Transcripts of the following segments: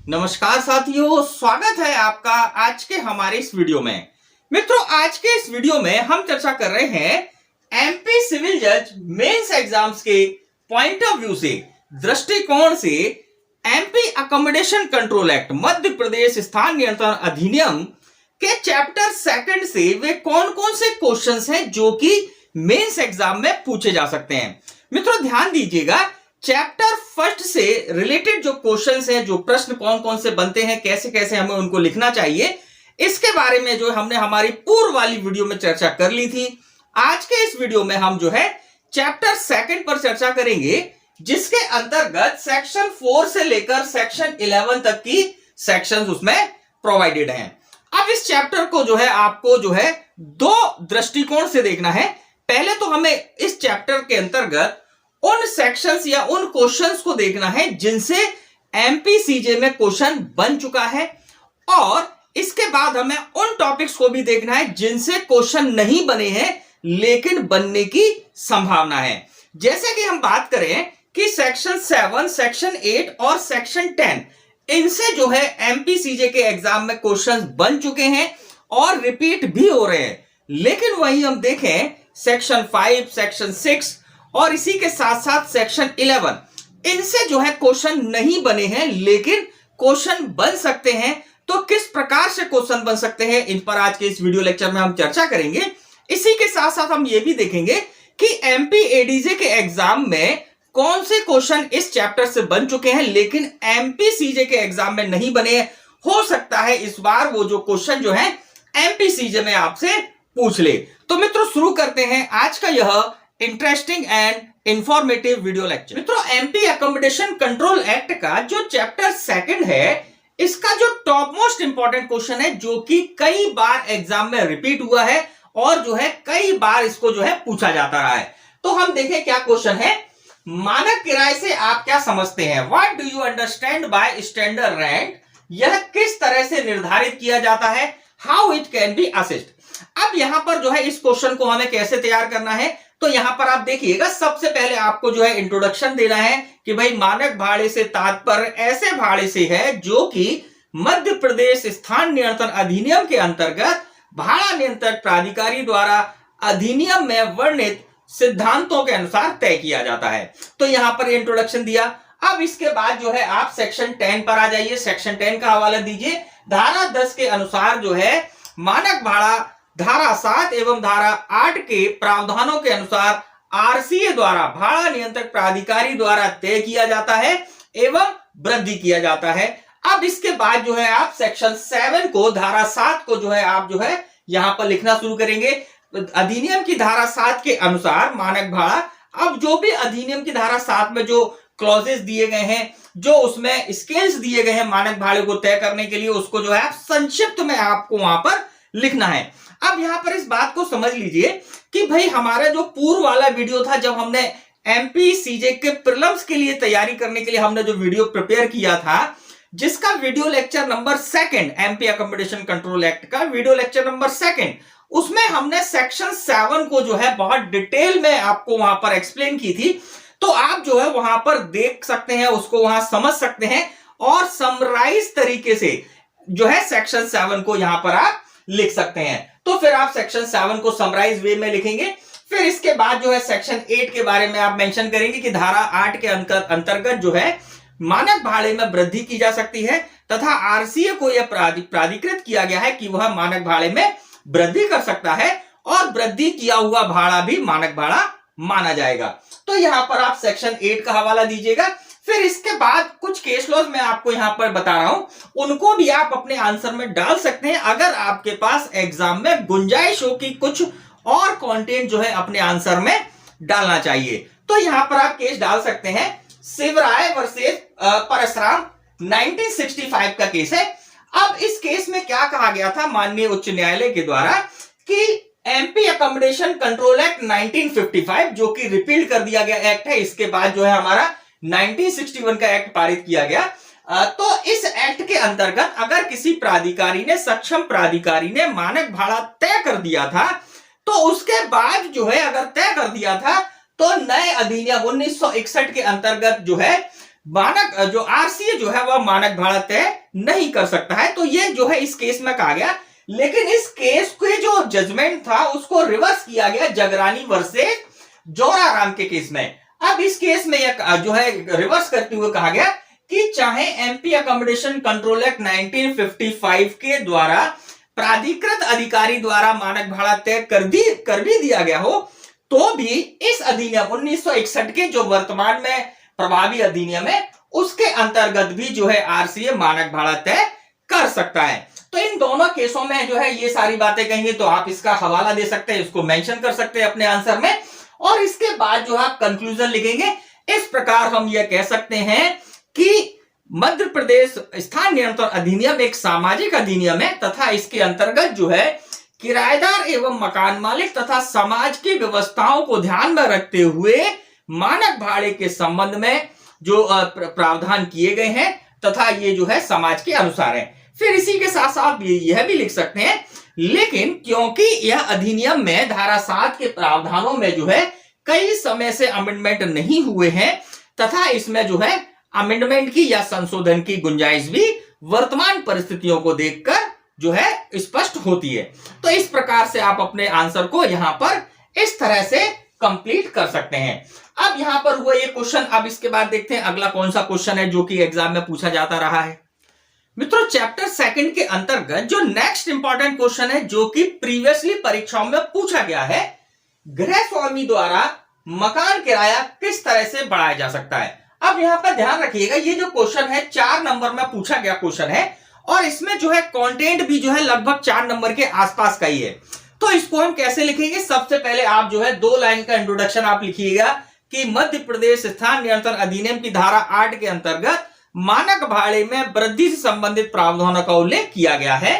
नमस्कार साथियों, स्वागत है आपका आज के हमारे इस वीडियो में। मित्रों, आज के इस वीडियो में हम चर्चा कर रहे हैं एमपी सिविल जज मेंस एग्जाम्स के पॉइंट ऑफ व्यू से, दृष्टिकोण से MP accommodation control act, Madhya Pradesh स्थान नियंत्रण अधिनियम के चैप्टर 2 से वे कौन कौन से क्वेश्चंस हैं जो कि मेंस एग्जाम में पूछे जा सकते हैं। मित्रों ध्यान दीजिएगा, चैप्टर 1 से रिलेटेड जो क्वेश्चंस हैं, जो प्रश्न कौन कौन से बनते हैं, कैसे कैसे हमें उनको लिखना चाहिए, इसके बारे में जो हमने हमारी पूर्व वाली वीडियो में चर्चा कर ली थी। आज के इस वीडियो में हम जो है चैप्टर 2 पर चर्चा करेंगे, जिसके अंतर्गत सेक्शन 4 से लेकर सेक्शन 11 तक की सेक्शंस उसमें प्रोवाइडेड हैं। अब इस चैप्टर को जो है आपको जो है दो दृष्टिकोण से देखना है। पहले तो हमें इस चैप्टर के अंतर्गत उन सेक्शंस या उन क्वेश्चंस को देखना है जिनसे एमपीसीजे में क्वेश्चन बन चुका है, और इसके बाद हमें उन टॉपिक्स को भी देखना है जिनसे क्वेश्चन नहीं बने हैं लेकिन बनने की संभावना है। जैसे कि हम बात करें कि सेक्शन 7, सेक्शन 8 और सेक्शन 10, इनसे जो है एमपीसीजे के एग्जाम में क्वेश्चंस बन चुके हैं और रिपीट भी हो रहे हैं। लेकिन वहीं हम देखें सेक्शन 5, सेक्शन 6 और इसी के साथ साथ सेक्शन 11, इनसे जो है क्वेश्चन नहीं बने हैं लेकिन क्वेश्चन बन सकते हैं। तो किस प्रकार से क्वेश्चन बन सकते हैं, इन पर आज के इस वीडियो लेक्चर में हम चर्चा करेंगे। इसी के साथ साथ हम ये भी देखेंगे कि एमपी एडीजे के एग्जाम में कौन से क्वेश्चन इस चैप्टर से बन चुके हैं लेकिन एमपीसीजे के एग्जाम में नहीं बने। हो सकता है इस बार वो जो क्वेश्चन जो है एमपीसीजे में आपसे पूछ ले। तो मित्रों शुरू करते हैं आज का यह interesting and informative video lecture. मित्रों, एमपी अकोमोडेशन कंट्रोल एक्ट का जो चैप्टर 2 है, इसका जो टॉप मोस्ट इंपॉर्टेंट क्वेश्चन है, जो कि कई बार एग्जाम में रिपीट हुआ है और जो है कई बार इसको जो है पूछा जाता रहा है। तो हम देखें क्या क्वेश्चन है। मानक किराए से आप क्या समझते हैं? What do you understand by standard rent? यह किस तरह से निर्धारित किया जाता है? How it can be assessed? अब यहां पर जो है इस क्वेश्चन को हमें कैसे तैयार करना है, तो यहां पर आप देखिएगा, सबसे पहले आपको जो है इंट्रोडक्शन देना है कि भाई मानक भाड़े से तात्पर्य ऐसे भाड़े से है जो कि मध्य प्रदेश स्थान नियंत्रण अधिनियम के अंतर्गत भाड़ा नियंत्रक प्राधिकारी द्वारा अधिनियम में वर्णित सिद्धांतों के अनुसार तय किया जाता है। तो यहां पर इंट्रोडक्शन दिया। अब इसके बाद जो है आप सेक्शन 10 पर आ जाइए। सेक्शन 10 का हवाला दीजिए। धारा 10 के अनुसार जो है मानक भाड़ा धारा 7 एवं धारा 8 के प्रावधानों के अनुसार आरसीए द्वारा भाड़ा नियंत्रक प्राधिकारी द्वारा तय किया जाता है एवं वृद्धि किया जाता है। अब इसके बाद जो है आप सेक्शन 7 को, धारा 7 को जो है आप जो है यहां पर लिखना शुरू करेंगे। अधिनियम की धारा 7 के अनुसार मानक भाड़ा, अब जो भी अधिनियम की धारा 7 में जो क्लॉजेस दिए गए हैं, जो उसमें स्केल्स दिए गए हैं मानक भाड़े को तय करने के लिए, उसको जो है आप संक्षिप्त में आपको वहां पर लिखना है। अब यहां पर इस बात को समझ लीजिए कि भाई हमारा जो पूर्व वाला वीडियो था, जब हमने एमपीसीजे के प्रीलिम्स के लिए तैयारी करने के लिए हमने जो वीडियो प्रिपेयर किया था, जिसका video lecture number 2, MP accommodation control act का वीडियो लेक्चर नंबर 2, उसमें हमने सेक्शन 7 को जो है बहुत डिटेल में आपको वहां पर एक्सप्लेन की थी। तो आप जो है वहां पर देख सकते हैं, उसको वहां समझ सकते हैं और समराइज तरीके से जो है सेक्शन 7 को यहां पर आप लिख सकते हैं। तो फिर आप सेक्शन 7 को समराइज वे में लिखेंगे। फिर इसके बाद जो है सेक्शन 8 के बारे में आप मेंशन करेंगे कि धारा 8 के अंतर्गत जो है मानक भाड़े में वृद्धि की जा सकती है तथा आरसीए को यह प्राधिकृत किया गया है कि वह मानक भाड़े में वृद्धि कर सकता है और वृद्धि किया हुआ भाड़ा भी मानक भाड़ा माना जाएगा। तो यहां पर आप सेक्शन 8 का हवाला दीजिएगा। फिर इसके बाद कुछ केस लॉज मैं आपको यहां पर बता रहा हूं, उनको भी आप अपने आंसर में डाल सकते हैं अगर आपके पास एग्जाम में गुंजाइश हो कि कुछ और कंटेंट जो है अपने आंसर में डालना चाहिए। तो यहां पर आप केस डाल सकते हैं। शिवराय वर्सेस परशुराम 1965 का केस है। अब इस केस में क्या कहा गया था माननीय उच्च न्यायालय के द्वारा कि एमपी अकोमोडेशन कंट्रोल एक्ट 1955, जो कि रिपील कर दिया गया एक्ट है, इसके बाद जो है हमारा 1961 का एक्ट पारित किया गया। तो इस एक्ट के अंतर्गत अगर किसी प्राधिकारी ने, सक्षम प्राधिकारी ने मानक भाड़ा तय कर दिया था, तो उसके बाद जो है अगर तय कर दिया था तो नए अधिनियम 1961 के अंतर्गत जो है मानक जो आरसीए जो है वह मानक भाड़ा तय नहीं कर सकता है। तो ये जो है इस केस में कहा गया, लेकिन इस केस के जो जजमेंट था उसको रिवर्स किया गया जगरानी वर्सेस जोराराम के केस में। अब इस केस में यह जो है रिवर्स करते हुए कहा गया कि चाहे एमपी अकोमोडेशन कंट्रोल एक्ट 1955 के द्वारा प्राधिकृत अधिकारी द्वारा मानक भाड़ा तय कर भी दिया गया हो, तो भी इस अधिनियम 1961 के जो वर्तमान में प्रभावी अधिनियम है उसके अंतर्गत भी जो है आरसीए मानक भाड़ा तय कर सकता है। तो इन दोनों केसों में जो है ये सारी बातें कहेंगे, तो आप इसका हवाला दे सकते हैं, इसको मेंशन कर सकते हैं अपने आंसर में, और इसके बाद जो आप कंक्लूजन लिखेंगे। इस प्रकार हम यह कह सकते हैं कि मध्य प्रदेश स्थान नियंत्रण अधिनियम एक सामाजिक अधिनियम है तथा इसके अंतर्गत जो है किराएदार एवं मकान मालिक तथा समाज की व्यवस्थाओं को ध्यान में रखते हुए मानक भाड़े के संबंध में जो प्रावधान किए गए हैं तथा ये जो है समाज के अनुसार है। फिर इसी के साथ साथ यह भी लिख सकते हैं, लेकिन क्योंकि यह अधिनियम में धारा 7 के प्रावधानों में जो है कई समय से अमेंडमेंट नहीं हुए हैं तथा इसमें जो है अमेंडमेंट की या संशोधन की गुंजाइश भी वर्तमान परिस्थितियों को देखकर जो है स्पष्ट होती है। तो इस प्रकार से आप अपने आंसर को यहां पर इस तरह से कंप्लीट कर सकते हैं। अब यहां पर हुआ ये क्वेश्चन, अब इसके बाद देखते हैं अगला कौन सा क्वेश्चन है जो कि एग्जाम में पूछा जाता रहा है। मित्रों, चैप्टर 2 के अंतर्गत जो नेक्स्ट इंपॉर्टेंट क्वेश्चन है जो कि प्रीवियसली परीक्षाओं में पूछा गया है, गृह स्वामी द्वारा मकान किराया किस तरह से बढ़ाया जा सकता है। अब यहां पर ध्यान रखिएगा, ये जो क्वेश्चन है 4 नंबर में पूछा गया क्वेश्चन है और इसमें जो है कंटेंट भी जो है लगभग 4 नंबर के आसपास का ही है। तो इसको हम कैसे लिखेंगे, सबसे पहले आप जो है 2 लाइन का इंट्रोडक्शन आप लिखिएगा कि मध्य प्रदेश स्थान नियंत्रण अधिनियम की धारा 8 के अंतर्गत मानक भाड़े में वृद्धि से संबंधित प्रावधानों का उल्लेख किया गया है।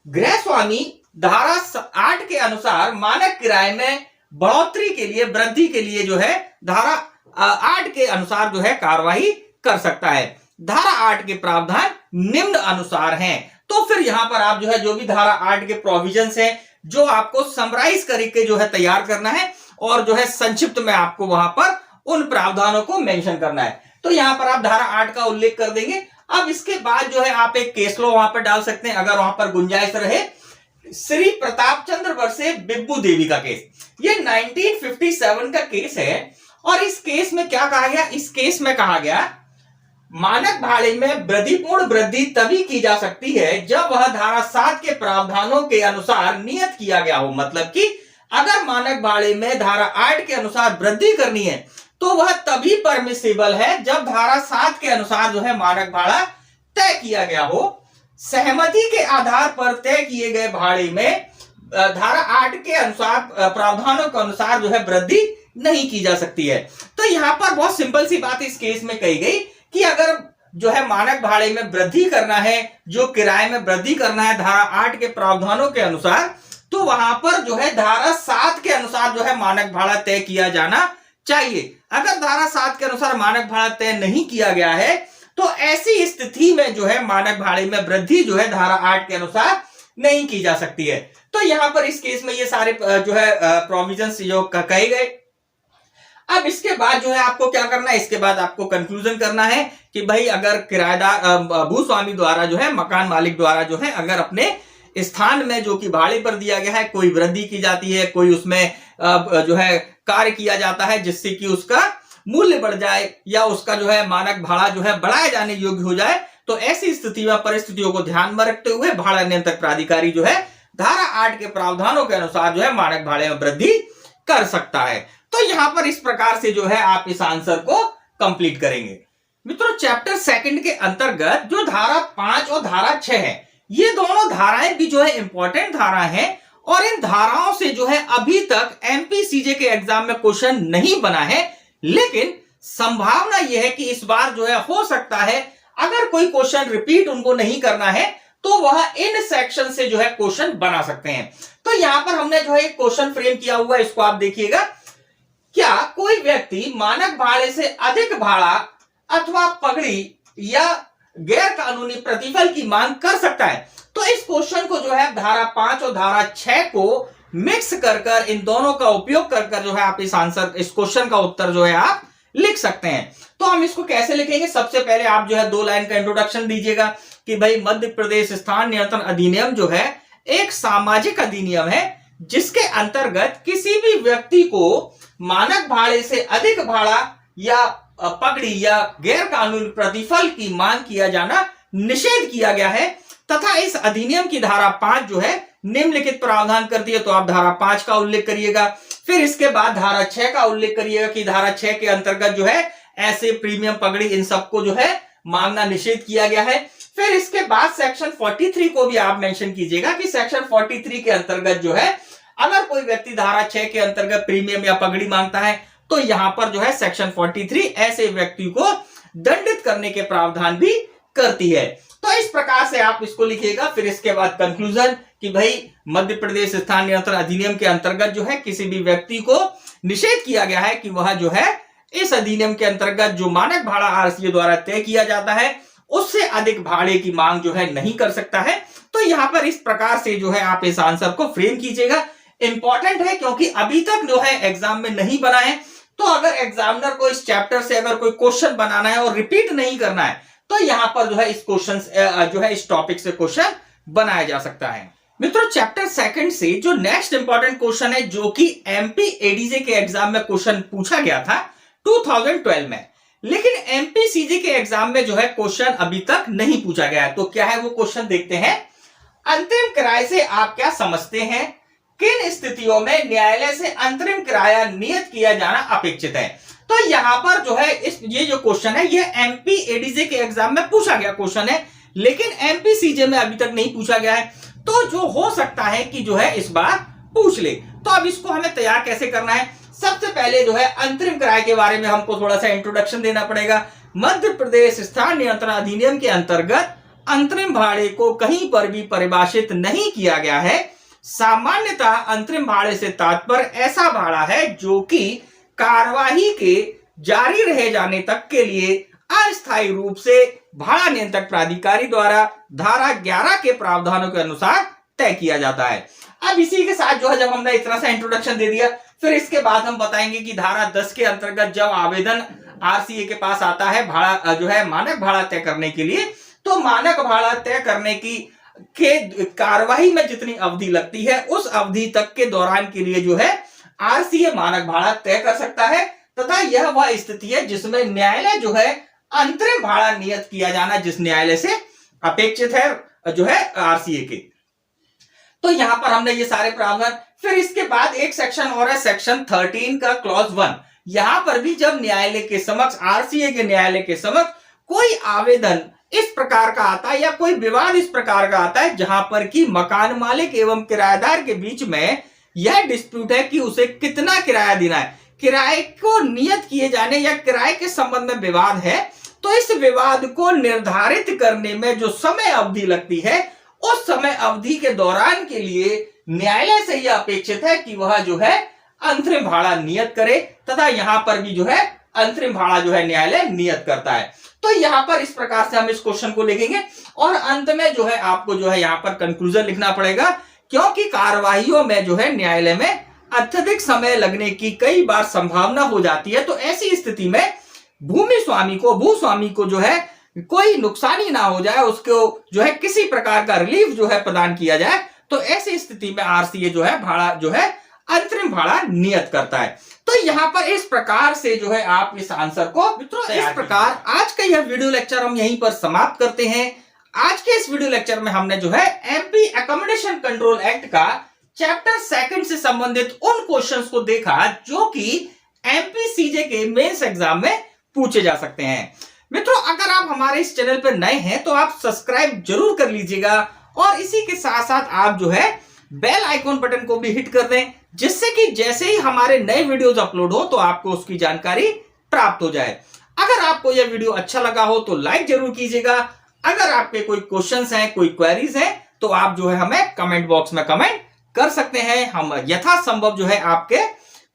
गृह स्वामी धारा 8 के अनुसार मानक किराए में बढ़ोतरी के लिए, वृद्धि के लिए जो है धारा 8 के अनुसार जो है कार्रवाई कर सकता है। धारा 8 के प्रावधान निम्न अनुसार हैं। तो फिर यहां पर आप जो है जो भी धारा 8 के प्रोविजंस हैं जो आपको समराइज करके जो है तैयार करना है और जो है संक्षिप्त में आपको वहां पर उन प्रावधानों को मेंशन करना है। तो यहां पर आप धारा 8 का उल्लेख कर देंगे। अब इसके बाद जो है आप एक केस लॉ वहां पर डाल सकते हैं अगर वहां पर गुंजाइश रहे। श्री प्रताप चंद्र वर्सेस बिब्बू देवी का केस, ये 1957 का केस है और इस केस में क्या कहा गया, इस केस में कहा गया मानक भाड़े में वृद्धिपूर्ण वृद्धि तभी की जा सकती है जब वह धारा 7 के प्रावधानों के अनुसार नियत किया गया हो। मतलब कि अगर मानक भाड़े में धारा 8 के अनुसार वृद्धि करनी है तो वह तभी परमिसिबल है जब धारा 7 के अनुसार जो है मानक भाड़ा तय किया गया हो। सहमति के आधार पर तय किए गए भाड़े में धारा 8 के अनुसार प्रावधानों के अनुसार जो है वृद्धि नहीं की जा सकती है। तो यहां पर बहुत सिंपल सी बात इस केस में कही गई कि अगर जो है मानक भाड़े में वृद्धि करना है, जो किराए में वृद्धि करना है धारा 8 के प्रावधानों के अनुसार, तो वहां पर जो है धारा 7 के अनुसार जो है मानक भाड़ा तय किया जाना चाहिए। अगर धारा 7 के अनुसार मानक भाड़ा तय नहीं किया गया है तो ऐसी स्थिति में जो है मानक भाड़े में वृद्धि जो है धारा 8 के अनुसार नहीं की जा सकती है। तो यहां पर इस केस में ये सारे जो है प्रोविजंस जो कहे गए। अब इसके बाद जो है आपको क्या करना है, इसके बाद आपको कंक्लूजन करना है कि भाई अगर किराएदार भूस्वामी द्वारा जो है, मकान मालिक द्वारा जो है अगर अपने स्थान में जो कि भाड़े पर दिया गया है कोई वृद्धि की जाती है, कोई उसमें जो है कार्य किया जाता है जिससे कि उसका मूल्य बढ़ जाए या उसका जो है मानक भाड़ा जो है बढ़ाए जाने योग्य हो जाए, तो ऐसी स्थिति में परिस्थितियों को ध्यान में रखते हुए भाड़ा नियंत्रक प्राधिकारी जो है धारा 8 के प्रावधानों के अनुसार जो है मानक भाड़े में वृद्धि कर सकता है। तो यहां पर इस प्रकार से जो है आप इस आंसर को कंप्लीट करेंगे। मित्रों, चैप्टर 2 के अंतर्गत जो धारा 5 और धारा 6 है, ये दोनों धाराएं भी जो है इंपॉर्टेंट धारा हैं और इन धाराओं से जो है अभी तक एमपीसीजे के एग्जाम में क्वेश्चन नहीं बना है, लेकिन संभावना यह है कि इस बार जो है हो सकता है अगर कोई क्वेश्चन रिपीट उनको नहीं करना है तो वह इन सेक्शन से जो है क्वेश्चन बना सकते हैं। तो यहां पर हमने जो है एक क्वेश्चन फ्रेम किया हुआ है, इसको आप देखिएगा। क्या कोई व्यक्ति मानक भाड़े से अधिक भाड़ा अथवा पगड़ी या गैर कानूनी प्रतिफल की मांग कर सकता है? तो इस क्वेश्चन को जो है धारा 5 और धारा 6 को मिक्स कर इन दोनों का उपयोग कर जो है आप इस क्वेश्चन का उत्तर जो है आप लिख सकते हैं। तो हम इसको कैसे लिखेंगे, सबसे पहले आप जो है 2 लाइन का इंट्रोडक्शन दीजिएगा कि भाई मध्य प्रदेश स्थान नियंत्रण अधिनियम जो है एक सामाजिक अधिनियम है जिसके अंतर्गत किसी भी व्यक्ति को मानक भाड़े से अधिक भाड़ा या पगड़ी या गैर कानूनी प्रतिफल की मांग किया जाना निषेध किया गया है तथा इस अधिनियम की धारा 5 जो है निम्नलिखित प्रावधान करती है। तो आप धारा 5 का उल्लेख करिएगा, फिर इसके बाद धारा 6 का उल्लेख करिएगा कि धारा 6 के अंतर्गत जो है ऐसे प्रीमियम पगड़ी इन सबको जो है मांगना निषेध किया गया है। फिर इसके बाद सेक्शन 43 को भी आप मेंशन कीजिएगा कि सेक्शन 43 के अंतर्गत जो है अगर कोई व्यक्ति धारा 6 के अंतर्गत प्रीमियम या पगड़ी मांगता है तो यहां पर जो है सेक्शन 43 ऐसे व्यक्ति को दंडित करने के प्रावधान भी करती है। तो इस प्रकार से आप इसको लिखिएगा। फिर इसके बाद कंक्लूजन कि भाई मध्य प्रदेश स्थान नियंत्रण अधिनियम के अंतर्गत जो है किसी भी व्यक्ति को निषेध किया गया है कि वह जो है इस अधिनियम के अंतर्गत जो मानक भाड़ा आरसीए द्वारा तय किया जाता है उससे अधिक भाड़े की मांग जो है नहीं कर सकता है। तो यहां पर इस प्रकार से जो है आप इस आंसर को फ्रेम कीजिएगा। इंपॉर्टेंट है क्योंकि अभी तक जो है एग्जाम में नहीं बना है, तो अगर एग्जामिनर को इस चैप्टर से अगर कोई क्वेश्चन बनाना है और रिपीट नहीं करना है तो यहां पर जो है इस क्वेश्चन जो है इस टॉपिक से क्वेश्चन बनाया जा सकता है। मित्रों चैप्टर 2 से जो नेक्स्ट इंपॉर्टेंट क्वेश्चन है जो कि एमपी एडीजे के एग्जाम में क्वेश्चन पूछा गया था 2012 में, लेकिन एमपी सीजे के एग्जाम में जो है क्वेश्चन अभी तक नहीं पूछा गया है। तो क्या है वो क्वेश्चन देखते हैं। अंतरिम किराए से आप क्या समझते हैं, किन स्थितियों में न्यायालय से अंतरिम किराया नियत किया जाना अपेक्षित है। तो यहां पर जो है ये जो क्वेश्चन है ये एमपी एडीजे के एग्जाम में पूछा गया क्वेश्चन है, लेकिन एमपी सीजे में अभी तक नहीं पूछा गया है। तो जो हो सकता है कि जो है इस बार पूछ ले। तो अब इसको हमें तैयार कैसे करना है, सबसे पहले जो है अंतरिम किराए के बारे में हमको थोड़ा सा इंट्रोडक्शन देना पड़ेगा। मध्य प्रदेश स्थान नियंत्रण अधिनियम के अंतर्गत अंतरिम भाड़े को कहीं पर भी परिभाषित नहीं किया गया है। सामान्यतः अंतरिम भाड़े से तात्पर्य ऐसा भाड़ा है जो कि कार्यवाही के जारी रहे जाने तक के लिए अस्थायी रूप से भाड़ा नियंत्रक प्राधिकारी द्वारा धारा 11 के प्रावधानों के अनुसार तय किया जाता है। अब इसी के साथ जो है जब हमने इतना सा इंट्रोडक्शन दे दिया, फिर इसके बाद हम बताएंगे कि धारा 10 के अंतर्गत जब आवेदन आरसीए के पास आता है भाड़ा जो है मानक भाड़ा तय करने के लिए, तो मानक भाड़ा तय करने की के कार्यवाही में जितनी अवधि लगती है उस अवधि तक के दौरान के लिए जो है आरसीए मानक भाड़ा तय कर सकता है तथा यह वह स्थिति है जिसमें न्यायालय जो है अंतरिम भाड़ा नियत किया जाना जिस न्यायालय से अपेक्षित है जो है आरसीए के। तो यहां पर हमने ये सारे प्रावधान, फिर इसके बाद एक सेक्शन और है सेक्शन 13 का क्लॉज 1। यहां पर भी जब न्यायालय के समक्ष आरसीए के न्यायालय के समक्ष कोई आवेदन इस प्रकार का आता है या कोई विवाद इस प्रकार का आता है जहां पर कि मकान मालिक एवं किराएदार के बीच में यह डिस्प्यूट है कि उसे कितना किराया देना है, किराए को नियत किए जाने या किराए के संबंध में विवाद है, तो इस विवाद को निर्धारित करने में जो समय अवधि लगती है उस समय अवधि के दौरान के लिए न्यायालय से यह अपेक्षित है कि वह जो है अंतरिम भाड़ा नियत करे तथा यहां पर भी जो है अंतरिम भाड़ा जो है न्यायालय नियत करता है। तो यहां पर इस प्रकार से हम इस क्वेश्चन को लिखेंगे और अंत में जो है आपको जो है यहां पर कंक्लूजन लिखना पड़ेगा, क्योंकि कार्यवाहियों में जो है न्यायालय में अत्यधिक समय लगने की कई बार संभावना हो जाती है। तो ऐसी स्थिति में भूस्वामी को जो है कोई नुकसानी ना हो जाए, उसको जो है किसी प्रकार का रिलीफ जो है प्रदान किया जाए, तो ऐसी स्थिति में आरसीए जो है भाड़ा जो है अंतरिम भाड़ा नियत करता है। तो यहाँ पर इस प्रकार से जो है आप इस आंसर को मित्रों इस प्रकार आज का यह वीडियो लेक्चर हम यहीं पर समाप्त करते हैं। आज के इस वीडियो लेक्चर में हमने जो है एमपी अकोमोडेशन कंट्रोल एक्ट का चैप्टर 2 से संबंधित उन क्वेश्चंस को देखा जो कि एमपी सीजे के मेंस एग्जाम में पूछे जा सकते हैं। मित्रों अगर आप हमारे इस चैनल पर नए हैं तो आप सब्सक्राइब जरूर कर लीजिएगा और इसी के साथ साथ आप जो है बेल आइकॉन बटन को भी हिट कर दें, जिससे कि जैसे ही हमारे नए वीडियोस अपलोड हो तो आपको उसकी जानकारी प्राप्त हो जाए। अगर आपको यह वीडियो अच्छा लगा हो तो लाइक जरूर कीजिएगा। अगर आपके कोई क्वेश्चंस हैं, कोई क्वेरीज हैं, तो आप जो है हमें कमेंट बॉक्स में कमेंट कर सकते हैं। हम यथासंभव जो है आपके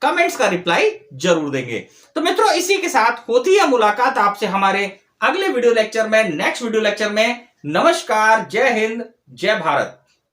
कमेंट्स का रिप्लाई जरूर देंगे। तो मित्रों इसी के साथ होती है मुलाकात आपसे हमारे अगले वीडियो लेक्चर में, नेक्स्ट वीडियो लेक्चर में। नमस्कार, जय हिंद, जय भारत।